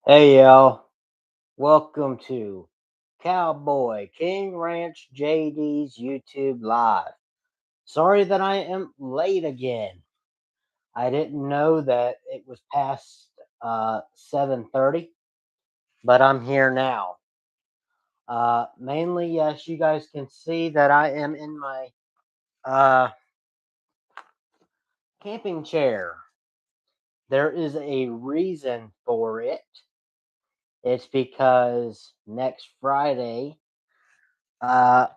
Hey y'all, welcome to Cowboy King Ranch JD's YouTube Live. Sorry that I am late again. I didn't know that it was past 7:30, but I'm here now. Mainly, yes, you guys can see that I am in my uh, camping chair. There is a reason for it. It's because next Friday, uh,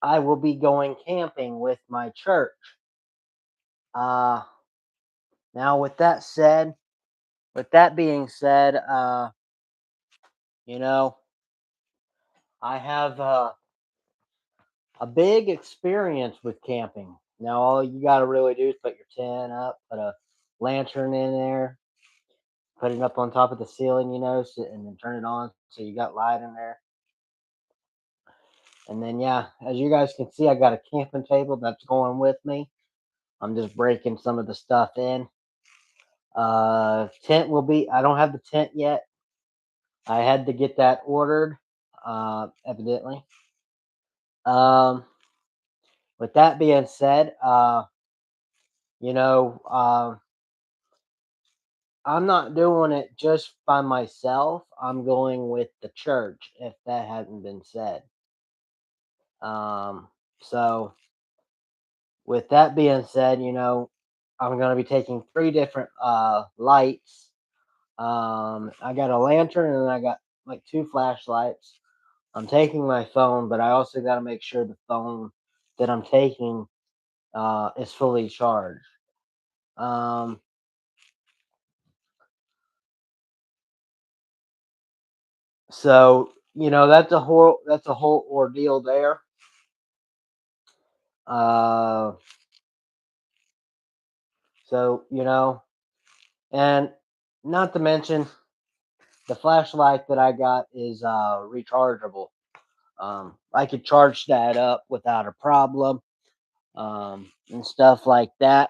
I will be going camping with my church. Uh, Now, with that being said, you know, I have a big experience with camping. Now, all you got to really do is put your tent up, put a lantern in there, put it up on top of the ceiling, and then turn it on so you got light in there. And then, yeah, as you guys can see, I got a camping table that's going with me. I'm just breaking some of the stuff in. Tent will be, I don't have the tent yet. I had to get that ordered, evidently. Um, with that being said, you know, uh, I'm not doing it just by myself. I'm going with the church, if that hadn't been said. Um, so, with that being said, I'm going to be taking three different lights. I got a lantern and I got like two flashlights. I'm taking my phone, but I also got to make sure the phone that I'm taking is fully charged. Um, so that's a whole ordeal there. Uh, so and not to mention the flashlight that I got is rechargeable. I could charge that up without a problem, and stuff like that.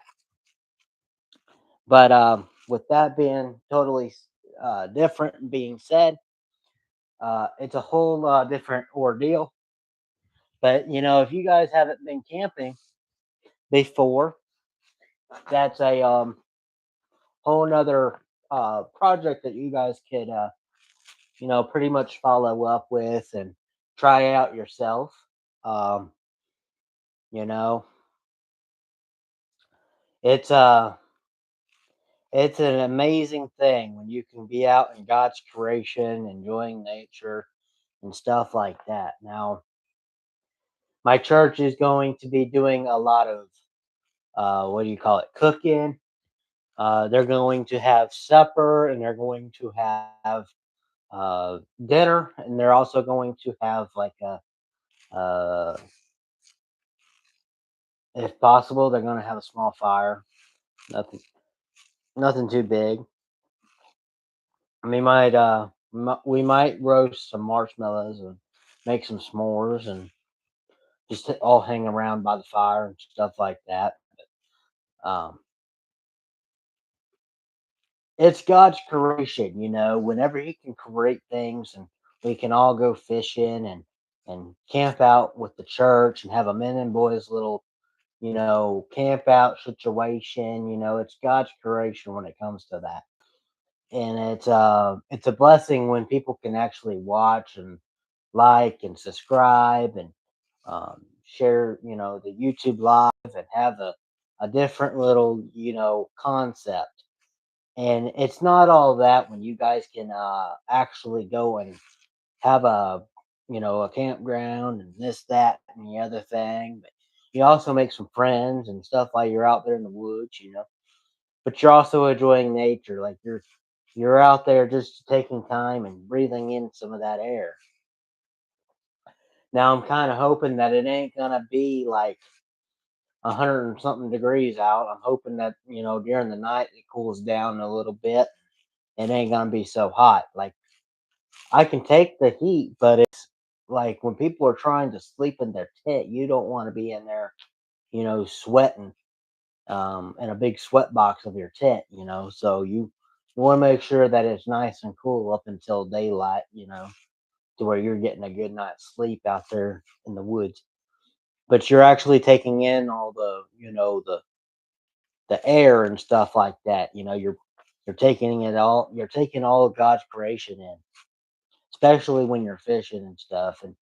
But with that being totally different and being said, it's a whole different ordeal. But if you guys haven't been camping before, that's a whole nother project that you guys could pretty much follow up with and try out yourself. Um, you know, it's it's an amazing thing when you can be out in God's creation, enjoying nature and stuff like that. Now, my church is going to be doing a lot of what do you call it, cooking. They're going to have supper and they're going to have dinner, and they're also going to have like if possible, they're going to have a small fire. Nothing, nothing too big. We might roast some marshmallows and make some s'mores and just all hang around by the fire and stuff like that. Um, it's God's creation, Whenever He can create things, and we can all go fishing and camp out with the church and have a men and boys little camp out situation. It's God's creation when it comes to that, and it's a blessing when people can actually watch and like and subscribe and share the YouTube live and have a different little concept. And it's not all that when you guys can actually go and have a campground and this, that, and the other thing. But you also make some friends and stuff while you're out there in the woods. But you're also enjoying nature. Like you're out there just taking time and breathing in some of that air. Now I'm kind of hoping that it ain't gonna be like 100 and something degrees out. I'm hoping that during the night it cools down a little bit. It ain't gonna be so hot. Like I can take the heat, but it's like when people are trying to sleep in their tent, you don't want to be in there, sweating in a big sweat box of your tent. So You want to make sure that it's nice and cool up until daylight, to where you're getting a good night's sleep out there in the woods. But you're actually taking in all the air and stuff like that. You're taking it all. You're taking all of God's creation in, especially when you're fishing and stuff. And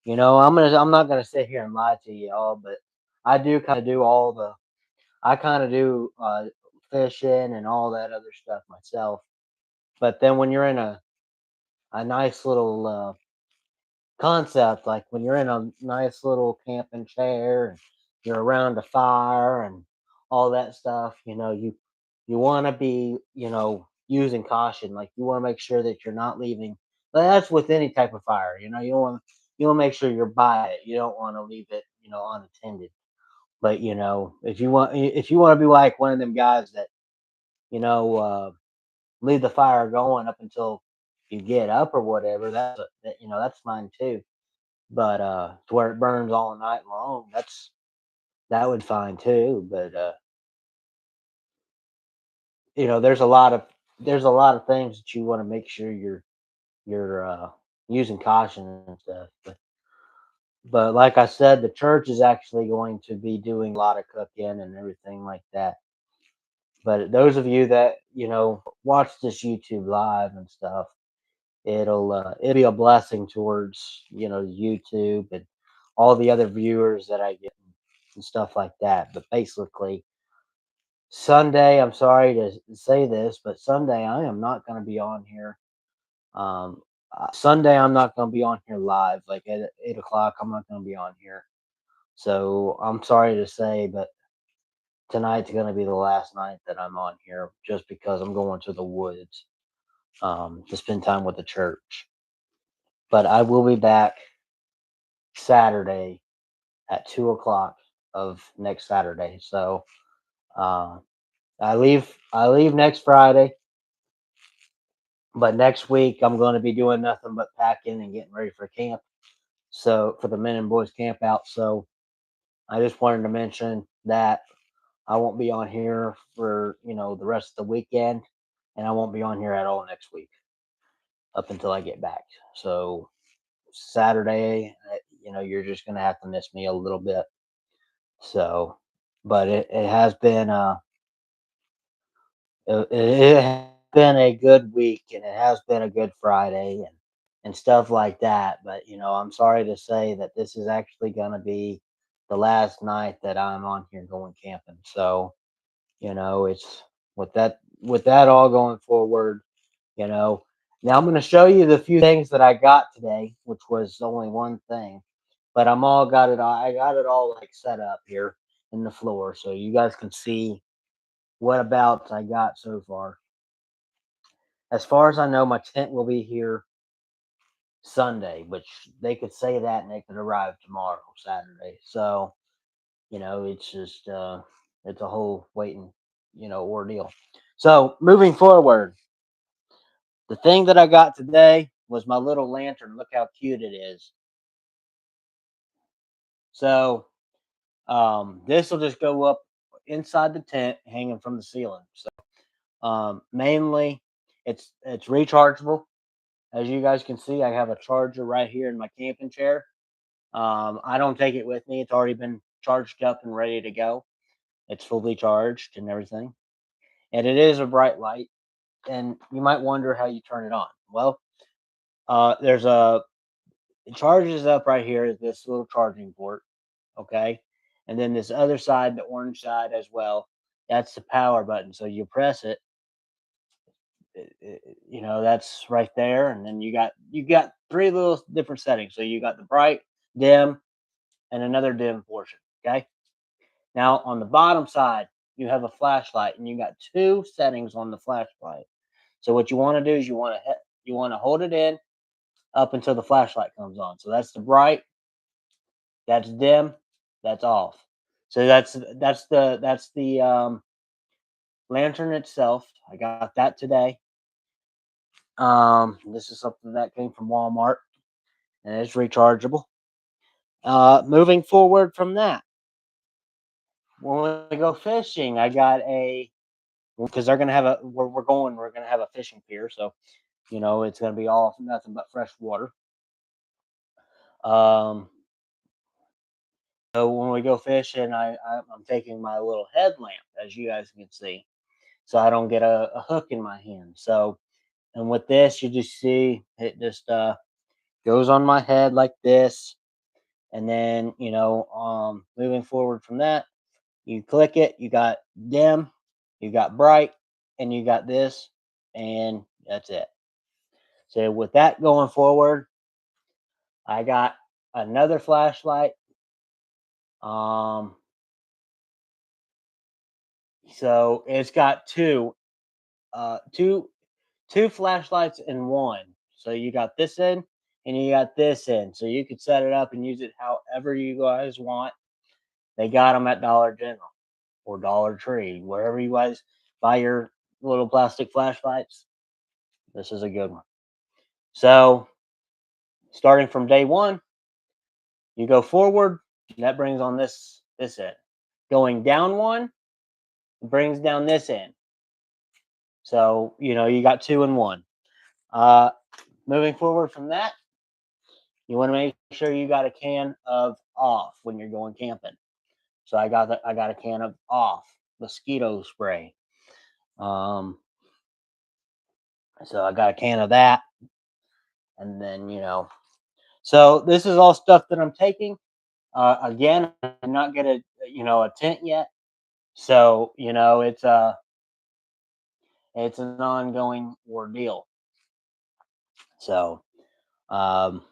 I'm not gonna sit here and lie to you all, but I do kind of do all the I kind of do fishing and all that other stuff myself. But then when you're in a nice little concept, like when you're in a nice little camping chair and you're around a fire and all that stuff, you want to be, using caution. Like you want to make sure that you're not leaving. But that's with any type of fire. You want to make sure you're by it. You don't want to leave it, unattended. But if you want to be like one of them guys that you know leave the fire going up until you get up or whatever, that's fine too. But to where it burns all night long, that would fine too. But there's a lot of things that you want to make sure you're using caution and stuff. But like I said, the church is actually going to be doing a lot of cooking and everything like that. But those of you that watch this YouTube live and stuff, it'll be a blessing towards YouTube and all the other viewers that I get and stuff like that. But basically, Sunday, I'm sorry to say this, but Sunday I am not going to be on here. Sunday I'm not going to be on here live. Like at 8 o'clock, I'm not going to be on here. So I'm sorry to say, but tonight's going to be the last night that I'm on here, just because I'm going to the woods to spend time with the church. But I will be back Saturday at 2 o'clock of next Saturday. So uh, I leave next Friday, but next week I'm going to be doing nothing but packing and getting ready for camp. So for the men and boys camp out. So I just wanted to mention that I won't be on here for the rest of the weekend, and I won't be on here at all next week up until I get back. So Saturday, you're just gonna have to miss me a little bit. So, but it has been it has been a good week, and it has been a good Friday and stuff like that. But I'm sorry to say that this is actually gonna be the last night that I'm on here going camping. So it's with that all going forward. You know, now I'm going to show you the few things that I got today, which was only one thing, but I got it all like set up here in the floor, so you guys can see what about I got so far. As far as I know, my tent will be here Sunday, which they could say that and they could arrive tomorrow, Saturday. So it's just it's a whole waiting ordeal. So moving forward, the thing that I got today was my little lantern. Look how cute it is. So this will just go up inside the tent, hanging from the ceiling. So mainly, it's rechargeable. As you guys can see, I have a charger right here in my camping chair. I don't take it with me. It's already been charged up and ready to go. It's fully charged and everything. And it is a bright light. And you might wonder how you turn it on. Well, there's it charges up right here is this little charging port, okay? And then this other side, the orange side as well, that's the power button. So you press it, that's right there, and then you got three little different settings. So you got the bright, dim, and another dim portion, okay? Now on the bottom side, you have a flashlight, and you got two settings on the flashlight. So what you want to do is you want to hold it in up until the flashlight comes on. So that's the bright, that's dim, that's off. So that's the lantern itself. I got that today. This is something that came from Walmart, and it's rechargeable. Moving forward from that, when we go fishing, I got because they're gonna have a we're gonna have a fishing pier, so it's gonna be all nothing but fresh water. Um, so when we go fishing, I'm taking my little headlamp, as you guys can see, so I don't get a hook in my hand. So, and with this, you just see it just goes on my head like this, and then moving forward from that, you click it. You got dim, you got bright, and you got this, and that's it. So with that going forward, I got another flashlight. Um, so it's got uh, two, two flashlights in one. So you got this in and you got this in. So you could set it up and use it however you guys want. They got them at Dollar General or Dollar Tree, wherever you guys buy your little plastic flashlights. This is a good one. So starting from day one, you go forward. That brings on this end. Going down one brings down this end. So you got two and one. Uh, moving forward from that, you want to make sure you got a can of off when you're going camping. So I got a can of off mosquito spray. Um, so I got a can of that, and then So this is all stuff that I'm taking. Again, I'm not get a tent yet, so it's an ongoing ordeal. So um,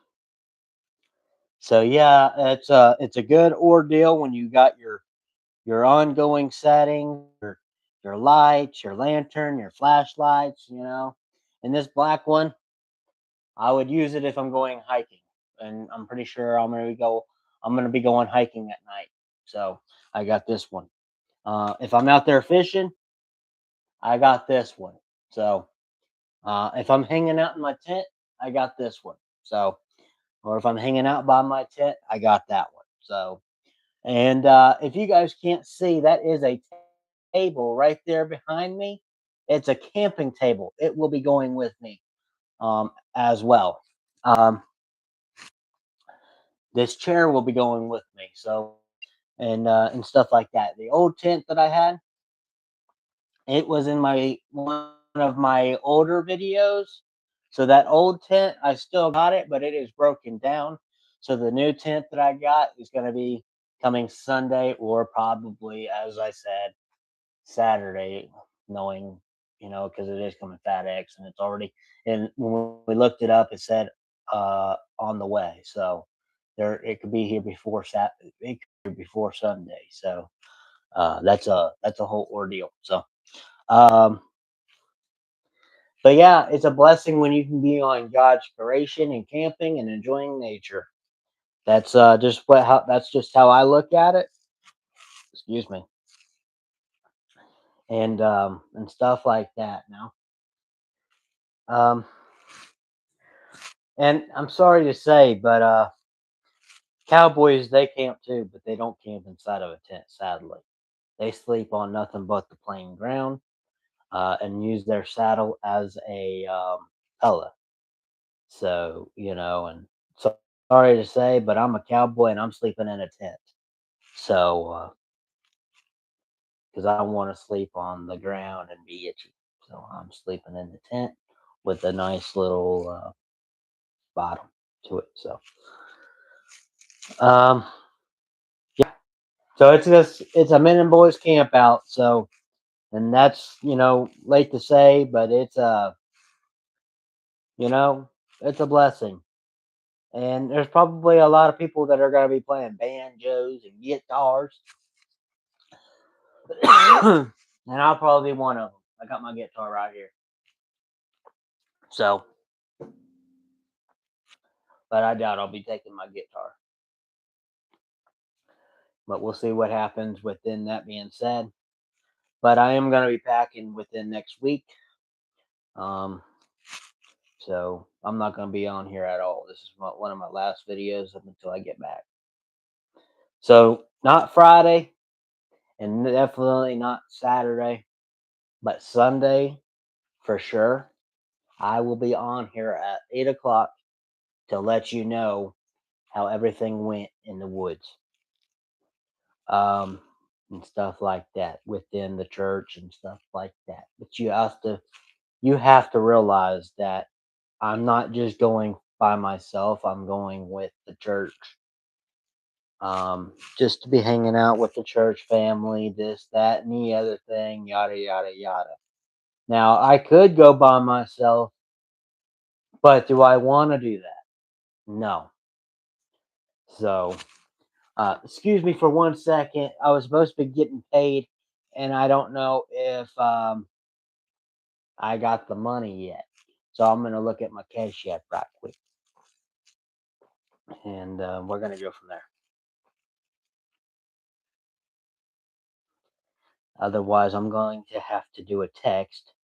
yeah, it's a good ordeal when you got your ongoing settings, your lights, your lantern, your flashlights. And this black one, I would use it if I'm going hiking, and I'm pretty sure I'm gonna be going hiking at night. So I got this one. If I'm out there fishing, I got this one. So if I'm hanging out in my tent, I got this one. So, or if I'm hanging out by my tent, I got that one. So, and if you guys can't see, that is a table right there behind me. It's a camping table. It will be going with me as well. Um, this chair will be going with me. So, and stuff like that. The old tent that I had, it was in my one of my older videos. So that old tent, I still got it, but it is broken down. So the new tent that I got is going to be coming Sunday, or probably, as I said, Saturday, knowing, because it is coming FedEx and it's already, and when we looked it up, it said on the way. So it could be here before it could be before Sunday. So that's a whole ordeal. So um, but yeah, it's a blessing when you can be on God's creation and camping and enjoying nature. That's just how I look at it. Excuse me, and stuff like that. Now, um, and I'm sorry to say, but cowboys, they camp too, but they don't camp inside of a tent. Sadly, they sleep on nothing but the plain ground, and use their saddle as a pillow. So, and so sorry to say, but I'm a cowboy and I'm sleeping in a tent. So, because I don't want to sleep on the ground and be itchy. So I'm sleeping in the tent with a nice little bottom to it. So, um, yeah. So it's a men and boys camp out. So, and that's late to say, but you know it's a blessing. And there's probably a lot of people that are going to be playing banjos and guitars. And I'll probably be one of them. I got my guitar right here. So, but I doubt I'll be taking my guitar. But we'll see what happens within that being said. But I am going to be packing within next week. Um, so I'm not going to be on here at all. This is one of my last videos up until I get back. So not Friday, and definitely not Saturday. But Sunday, for sure, I will be on here at 8 o'clock to let you know how everything went in the woods, um, and stuff like that within the church and stuff like that. But you have to realize that I'm not just going by myself. I'm going with the church. Just to be hanging out with the church family, this, that, and the other thing, yada yada yada. Now I could go by myself, but do I want to do that? No. So, excuse me for 1 second. I was supposed to be getting paid, and I don't know if I got the money yet. So I'm gonna look at my cash app right quick, and we're gonna go from there. Otherwise, I'm going to have to do a text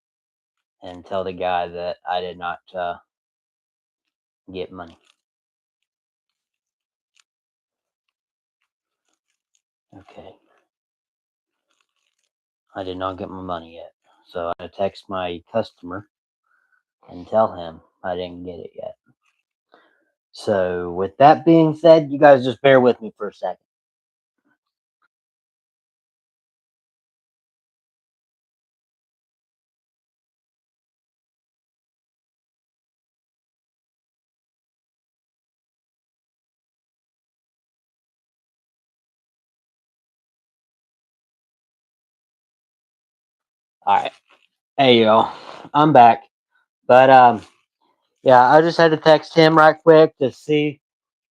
and tell the guy that I did not get money. Okay, I did not get my money yet. So I text my customer and tell him I didn't get it yet. So with that being said, you guys just bear with me for a second. All right. Hey yo, I'm back. But yeah, I just had to text him right quick to see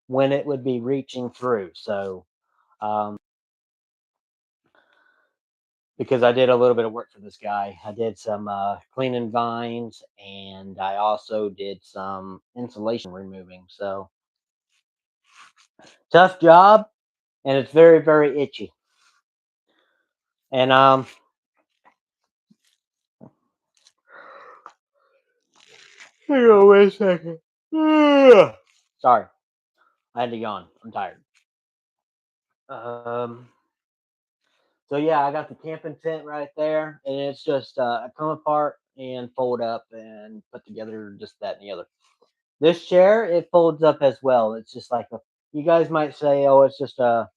when it would be reaching through. So um because I did a little bit of work for this guy. I did some cleaning vines, and I also did some insulation removing. So tough job, and it's very very itchy. And hang on, wait a second. Sorry, I had to yawn. I'm tired. Um, so yeah, I got the camping tent right there, and it's just come apart and fold up and put together, just that and the other. This chair, it folds up as well. It's just like a. You guys might say, "Oh, it's just a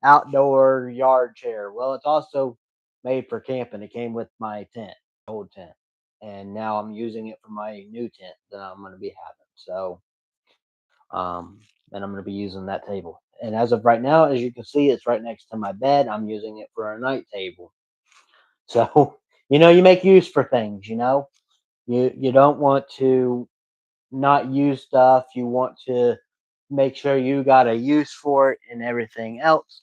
outdoor yard chair." Well, it's also made for camping. It came with my tent, old tent, and now I'm using it for my new tent that I'm going to be having. So, um, and I'm going to be using that table. And as of right now, as you can see, it's right next to my bed. I'm using it for a night table. So, you make use for things. You don't want to not use stuff. You want to make sure you got a use for it and everything else.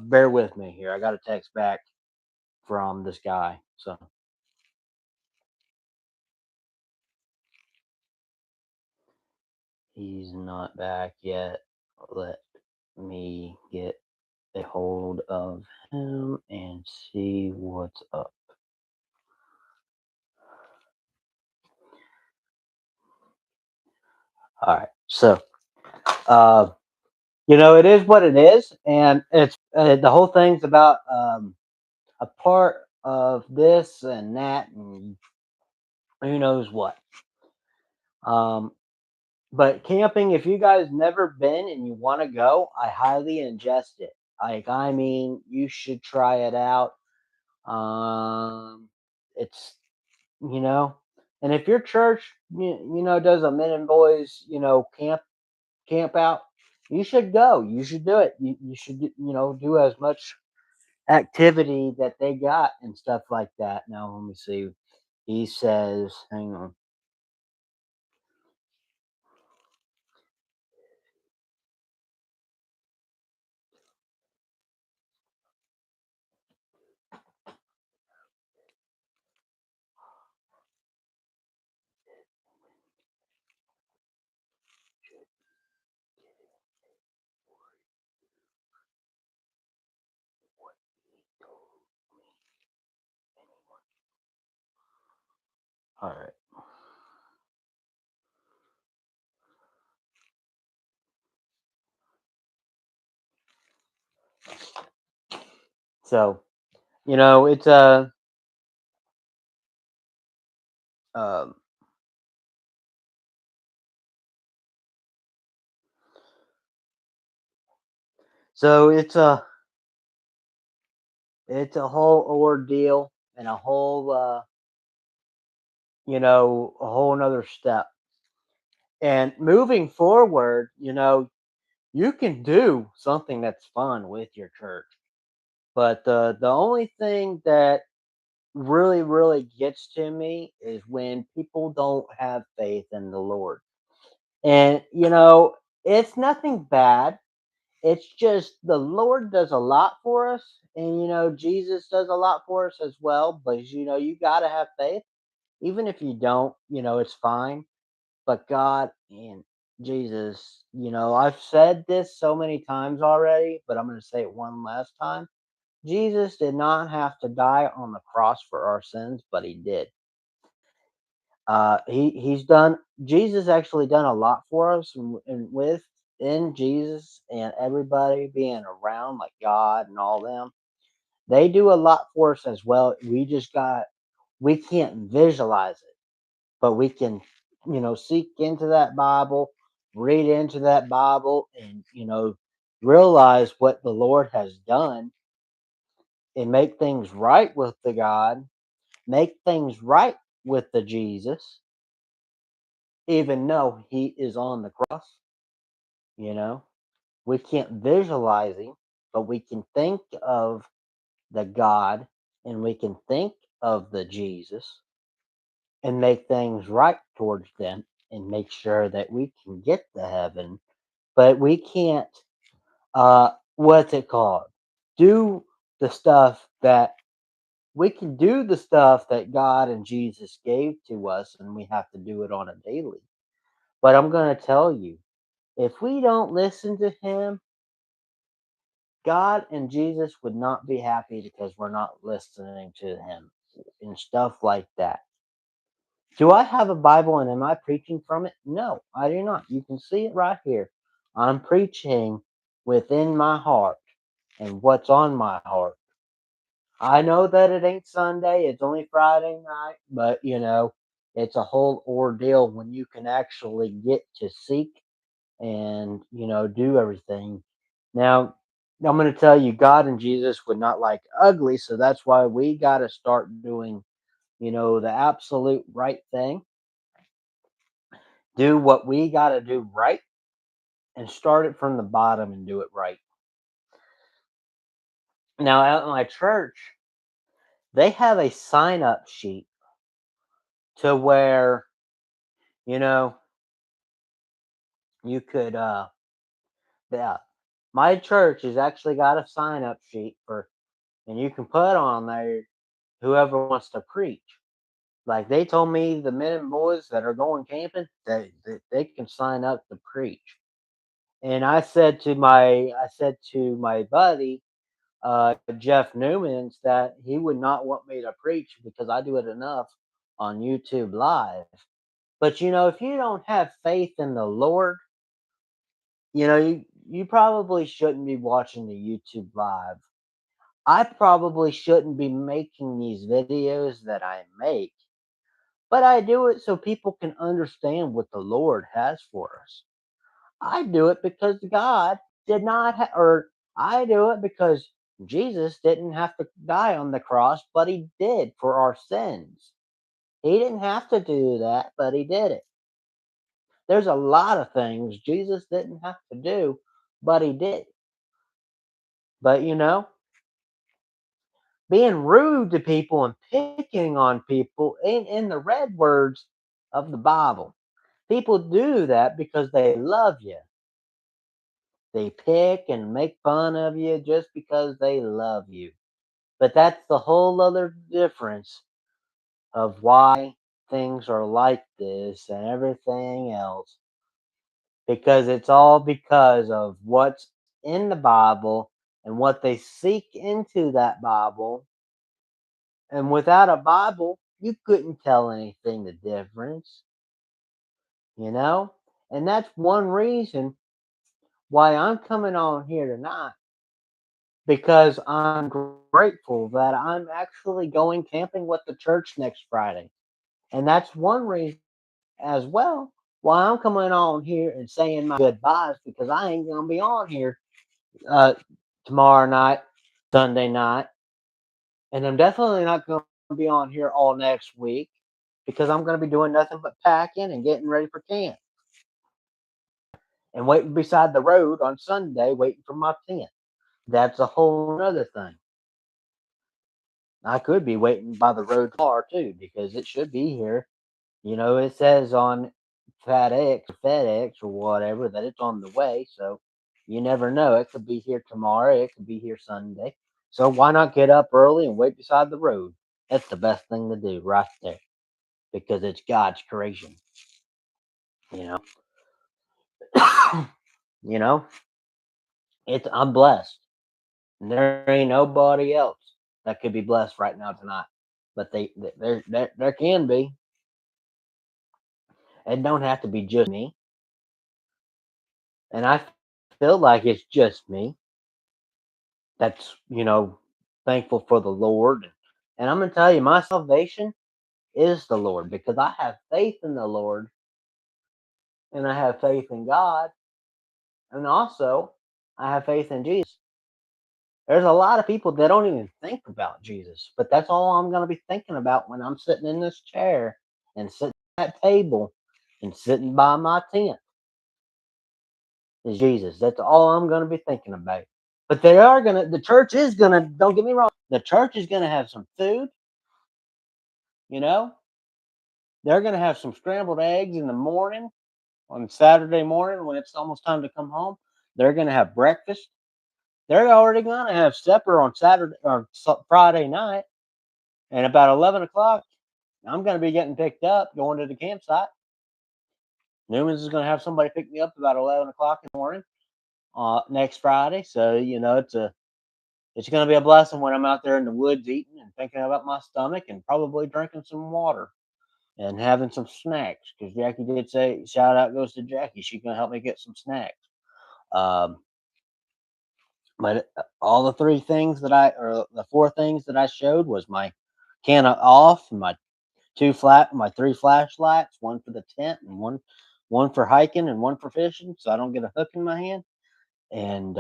Bear with me here. I got a text back from this guy. So he's not back yet. Let me get a hold of him and see what's up. All right. So, uh, it is what it is. And it's the whole thing's about a part of this and that and who knows what. Um, but camping, if you guys never been and you want to go, I highly ingest it. Like, I mean, you should try it out. It's you know, and if your church, does a men and boys, camp out, you should go. You should do it. You should, do as much activity that they got and stuff like that. Now, let me see. He says, hang on. All right. So, it's Um, so it's a whole ordeal and a whole a whole another step. And moving forward, you can do something that's fun with your church. But the only thing that really, really gets to me is when people don't have faith in the Lord. And, it's nothing bad. It's just the Lord does a lot for us. And, Jesus does a lot for us as well. But, you got to have faith. Even if you don't, it's fine. But God and Jesus, I've said this so many times already, but I'm going to say it one last time. Jesus did not have to die on the cross for our sins, but he did. He's done. Jesus actually done a lot for us, and with in Jesus and everybody being around, like God and all them, they do a lot for us as well. We can't visualize it, but we can, seek into that Bible, read into that Bible, and realize what the Lord has done and make things right with the God, make things right with the Jesus, even though he is on the cross, you know. We can't visualize him, but we can think of the God and we can think of the Jesus and make things right towards them and make sure that we can get to heaven. But we can't what's it called? Do the stuff that we can do the stuff that God and Jesus gave to us, and we have to do it on a daily. But I'm going to tell you, if we don't listen to Him, God and Jesus would not be happy because we're not listening to Him and stuff like that. Do I have a Bible and am I preaching from it? No, I do not. You can see it right here. I'm preaching within my heart and what's on my heart. I know that it ain't Sunday, it's only Friday night, but it's a whole ordeal when you can actually get to seek and, do everything. Now, I'm going to tell you, God and Jesus would not like ugly, so that's why we got to start doing, the absolute right thing, do what we got to do right, and start it from the bottom and do it right. Now, at my church, they have a sign up sheet to where, you know, you could yeah. My church has actually got a sign up sheet for and you can put on there whoever wants to preach. Like they told me the men and boys that are going camping that they can sign up to preach. And I said to my buddy, Jeff Newmans, that he would not want me to preach because I do it enough on YouTube live. But if you don't have faith in the Lord, you probably shouldn't be watching the YouTube live. I probably shouldn't be making these videos that I make, but I do it so people can understand what the Lord has for us. I do it because God did not, or I do it because Jesus didn't have to die on the cross, but he did for our sins. He didn't have to do that, but he did it. There's a lot of things Jesus didn't have to do, but he did. But being rude to people and picking on people in the red words of the Bible. People do that because they love you. They pick and make fun of you just because they love you. But that's the whole other difference of why things are like this and everything else. Because it's all because of what's in the Bible and what they seek into that Bible. And without a Bible, you couldn't tell anything the difference, you know? And that's one reason why I'm coming on here tonight because I'm grateful that I'm actually going camping with the church next Friday. And that's one reason as well why I'm coming on here and saying my goodbyes because I ain't gonna be on here uh, tomorrow night, Sunday night, and I'm definitely not gonna be on here all next week because I'm gonna be doing nothing but packing and getting ready for camp and waiting beside the road on Sunday, waiting for my tent. That's a whole other thing. I could be waiting by the road car too because it should be here. You know, it says on FedEx or whatever that it's on the way. So you never know. It could be here tomorrow. It could be here Sunday. So why not get up early and wait beside the road? That's the best thing to do right there because it's God's creation. You know, you know, it's I'm blessed. And there ain't nobody else that could be blessed right now tonight. But there can be. It don't have to be just me. And I feel like it's just me that's, thankful for the Lord. And I'm going to tell you, my salvation is the Lord because I have faith in the Lord and I have faith in God. And also, I have faith in Jesus. There's a lot of people that don't even think about Jesus, but that's all I'm going to be thinking about when I'm sitting in this chair and sitting at that table and sitting by my tent is Jesus. That's all I'm going to be thinking about. But the church is gonna, don't get me wrong, the church is gonna have some food, you know, they're gonna have some scrambled eggs in the morning on Saturday morning when it's almost time to come home. They're gonna have breakfast. They're already gonna have supper on Saturday or Friday night. And about 11 o'clock, I'm gonna be getting picked up, going to the campsite. Newman's is gonna have somebody pick me up about 11 o'clock in the morning next Friday. So it's going to be a blessing when I'm out there in the woods eating and thinking about my stomach and probably drinking some water and having some snacks. Because Jackie did say, shout out goes to Jackie. She's going to help me get some snacks. Um, but all the or the four things that I showed was my can of off, my three flashlights, one for the tent and one for hiking and one for fishing, so I don't get a hook in my hand. And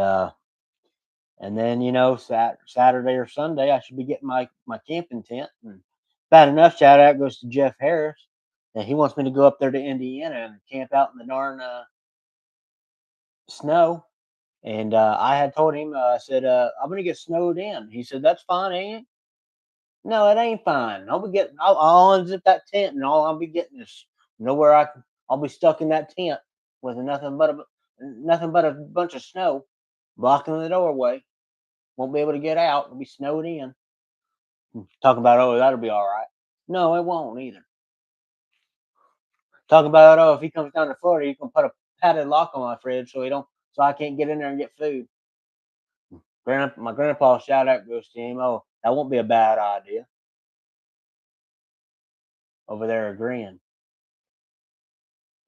then Saturday or Sunday I should be getting my camping tent. And bad enough, shout out goes to Jeff Harris, and he wants me to go up there to Indiana and camp out in the darn snow. And I had told him, I said, I'm gonna get snowed in. He said, that's fine, ain't it? No, it ain't fine. I'll unzip that tent, and all I'll be getting is nowhere I'll be stuck in that tent with nothing but a bunch of snow blocking the doorway. Won't be able to get out. It'll be snowed in. Talk about, oh, that'll be all right. No, it won't either. Talk about, oh, if he comes down to Florida, you can put a padded lock on my fridge so I can't get in there and get food. My grandpa shout out goes to him. Oh, that won't be a bad idea. Over there agreeing.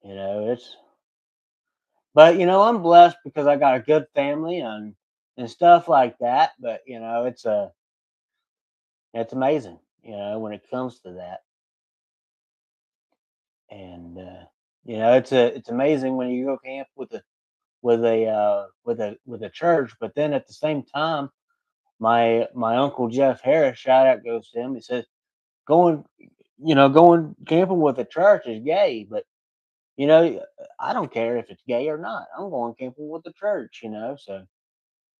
It's but I'm blessed because I got a good family and stuff like that. But it's amazing, when it comes to that. And it's amazing when you go camp with a church. But then at the same time, my uncle Jeff Harris, shout out goes to him. He says going going camping with a church is gay, but you know I don't care if it's gay or not. I'm going camping with the church. So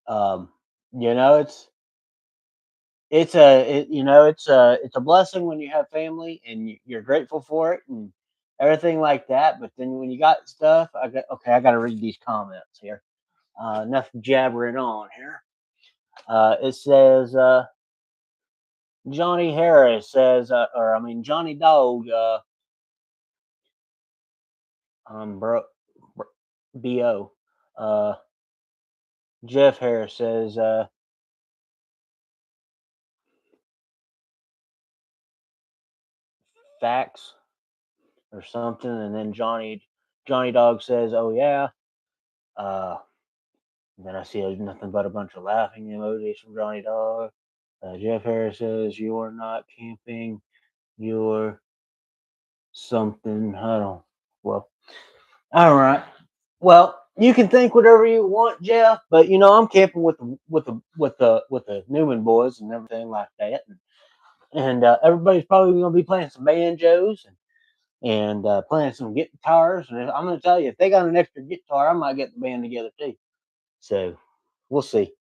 um, you know it's a blessing when you have family and you're grateful for it and everything like that. But then when you got stuff, I got to read these comments here. Enough jabbering on here. It says Johnny Harris says, or I mean Johnny Dog, bro, bo. Uh, Jeff Harris says facts or something, and then Johnny Dog says, "Oh yeah." Uh, then I see nothing but a bunch of laughing emojis from Johnny Dog. Jeff Harris says, "You are not camping. You're something. I don't. Well, all right. Well, you can think whatever you want, Jeff, but I'm camping with the Newman boys and everything like that, and everybody's probably going to be playing some banjos and playing some guitars. And I'm going to tell you, if they got an extra guitar, I might get the band together too. So we'll see.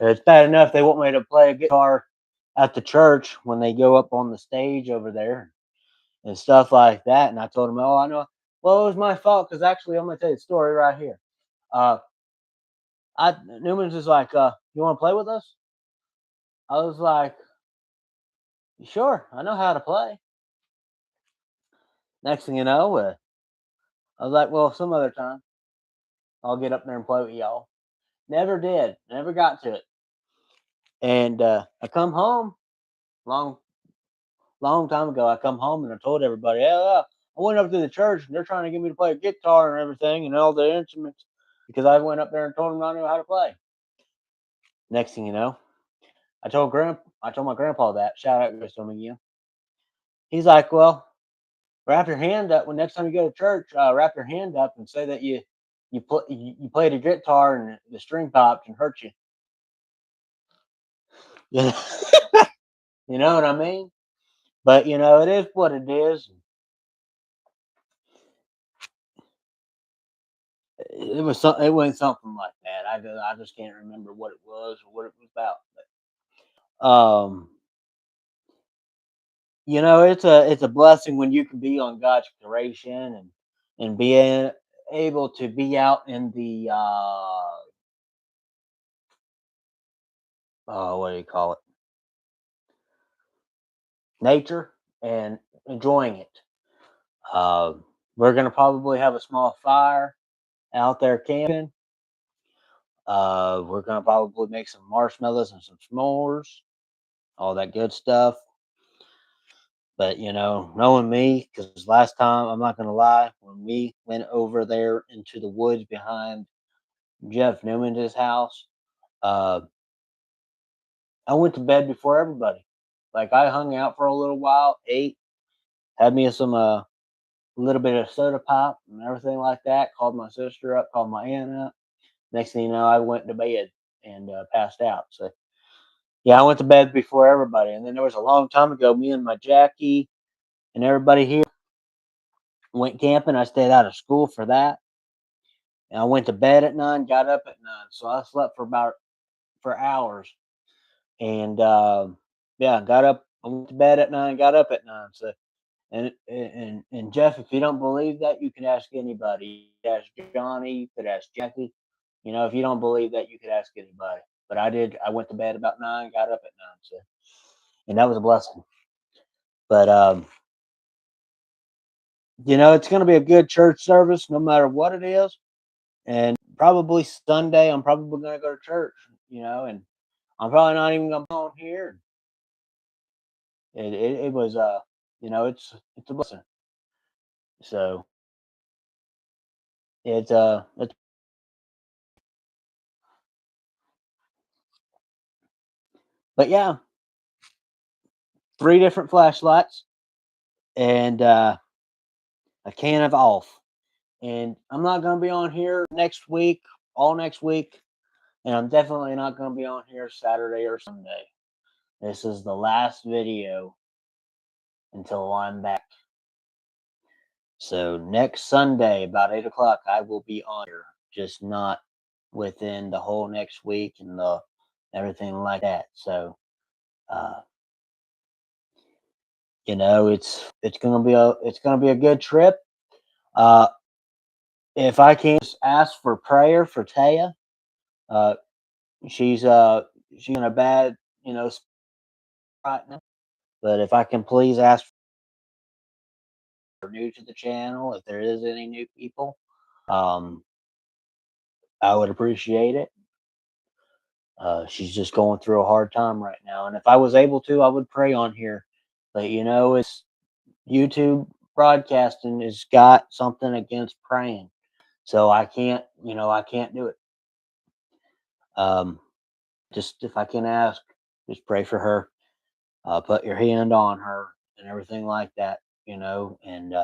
It's bad enough they want me to play a guitar at the church when they go up on the stage over there and stuff like that. And I told them, oh, I know. Well, it was my fault because actually, I'm going to tell you the story right here. Uh, Newman's is like, you want to play with us? I was like, sure, I know how to play. Next thing you know, I was like, well, some other time I'll get up there and play with y'all. Never did, never got to it. And I come home long, long time ago. I come home and I told everybody, I went up to the church and they're trying to get me to play a guitar and everything and all the instruments because I went up there and told them I knew how to play. Next thing you know, I told my grandpa that. Shout out to him again. He's like, well, wrap your hand up when next time you go to church. Wrap your hand up and say that you played a guitar and the string popped and hurt you. You you know what I mean? But it is what it is. It went something like that. I just can't remember what it was or what it was about. But it's a blessing when you can be on God's creation and being able to be out in the what do you call it, nature, and enjoying it. Uh, we're gonna probably have a small fire out there camping. We're gonna probably make some marshmallows and some s'mores, all that good stuff. But knowing me, because last time, I'm not gonna lie, when we went over there into the woods behind Jeff Newman's house, uh, I went to bed before everybody. Like I hung out for a little while, ate, had me some little bit of soda pop and everything like that. Called my sister up, called my aunt up. Next thing you know, I went to bed and passed out. So yeah, I went to bed before everybody. And then there was a long time ago, me and my Jackie and everybody here went camping. I stayed out of school for that. And I went to bed at 9, got up at 9. So I slept for hours. And yeah, got up. I went to bed at 9, got up at 9. So and Jeff, if you don't believe that, you can ask anybody. You could ask Johnny, you could ask Jackie. If you don't believe that, you could ask anybody. But I did. I went to bed about 9, got up at 9. So, and that was a blessing. But it's going to be a good church service, no matter what it is. And probably Sunday, I'm probably going to go to church. And I'm probably not even going to be on here. It was it's a blessing. So it's but yeah, 3 different flashlights and a can of off. And I'm not going to be on here next week, all next week, and I'm definitely not going to be on here Saturday or Sunday. This is the last video until I'm back. So next Sunday, about 8 o'clock, I will be on here, just not within the whole next week and the everything like that. So, uh, it's gonna be a good trip. Uh, if I can just ask for prayer for Taya, uh, she's in a bad spot right now. But if I can please ask for new to the channel, if there is any new people, um, I would appreciate it. She's just going through a hard time right now, and if I was able to, I would pray on here. But it's YouTube broadcasting has got something against praying, so I can't do it. Um, just if I can ask, just pray for her. Put your hand on her and everything like that. and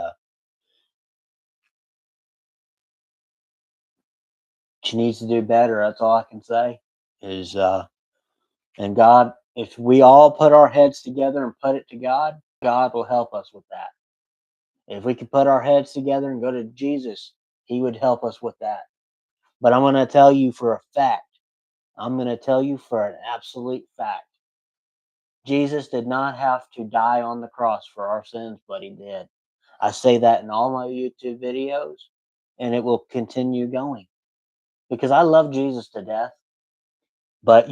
she needs to do better. That's all I can say. Is and God, if we all put our heads together and put it to God, God will help us with that. If we could put our heads together and go to Jesus, He would help us with that. But I'm going to tell you for a fact, I'm going to tell you for an absolute fact. Jesus did not have to die on the cross for our sins, but He did. I say that in all my YouTube videos, and it will continue going because I love Jesus to death. But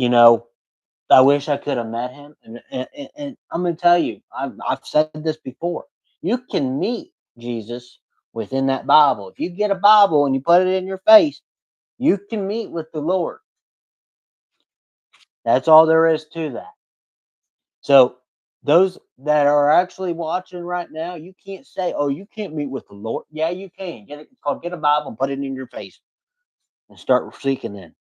I wish I could have met Him, and I'm going to tell you, I've said this before. You can meet Jesus within that Bible. If you get a Bible and you put it in your face, you can meet with the Lord. That's all there is to that. So those that are actually watching right now, you can't say, "Oh, you can't meet with the Lord." Yeah, you can. Get it. It's called get a Bible and put it in your face and start seeking. Then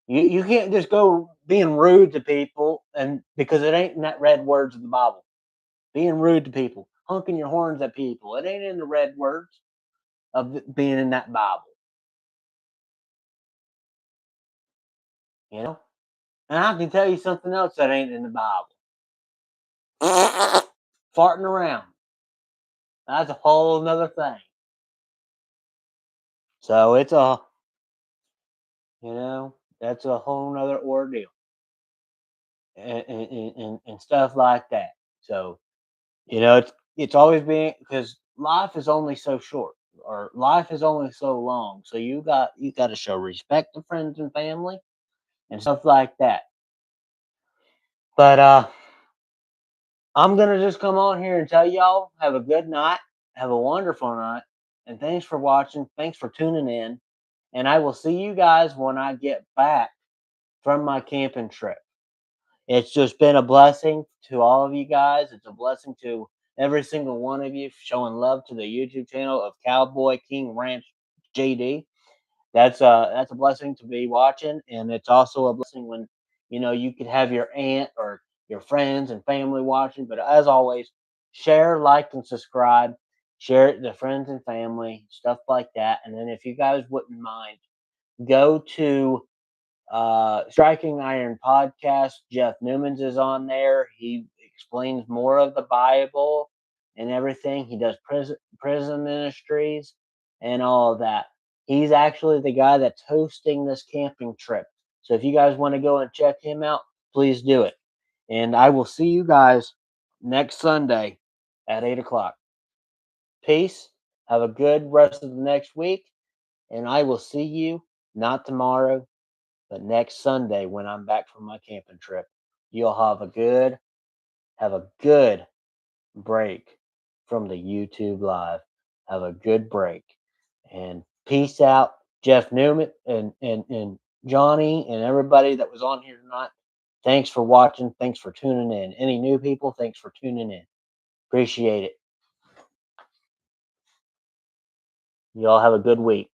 you can't just go being rude to people and because it ain't in that red words of the Bible. Being rude to people, honking your horns at people, it ain't in the red words of being in that Bible. You know. And I can tell you something else that ain't in the Bible. Farting around. That's a whole nother thing. So it's that's a whole nother ordeal and stuff like that. So, it's always been because life is only so short or life is only so long. So you got to show respect to friends and family and stuff like that. But I'm gonna just come on here and tell y'all have a good night, have a wonderful night, and thanks for watching. Thanks for tuning in, and I will see you guys when I get back from my camping trip. It's just been a blessing to all of you guys. It's a blessing to every single one of you showing love to the YouTube channel of Cowboy King Ranch JD. That's a blessing to be watching, and it's also a blessing when you could have your aunt or your friends and family watching. But as always, share, like, and subscribe. Share it to friends and family, stuff like that. And then if you guys wouldn't mind, go to Striking Iron podcast. Jeff Newman's is on there. He explains more of the Bible and everything. He does prison ministries and all of that. He's actually the guy that's hosting this camping trip. So if you guys want to go and check him out, please do it. And I will see you guys next Sunday at 8 o'clock. Peace. Have a good rest of the next week. And I will see you not tomorrow, but next Sunday when I'm back from my camping trip. You'll have a good break from the YouTube live. Have a good break. And peace out, Jeff Newman and Johnny and everybody that was on here tonight. Thanks for watching. Thanks for tuning in. Any new people, thanks for tuning in. Appreciate it. Y'all have a good week.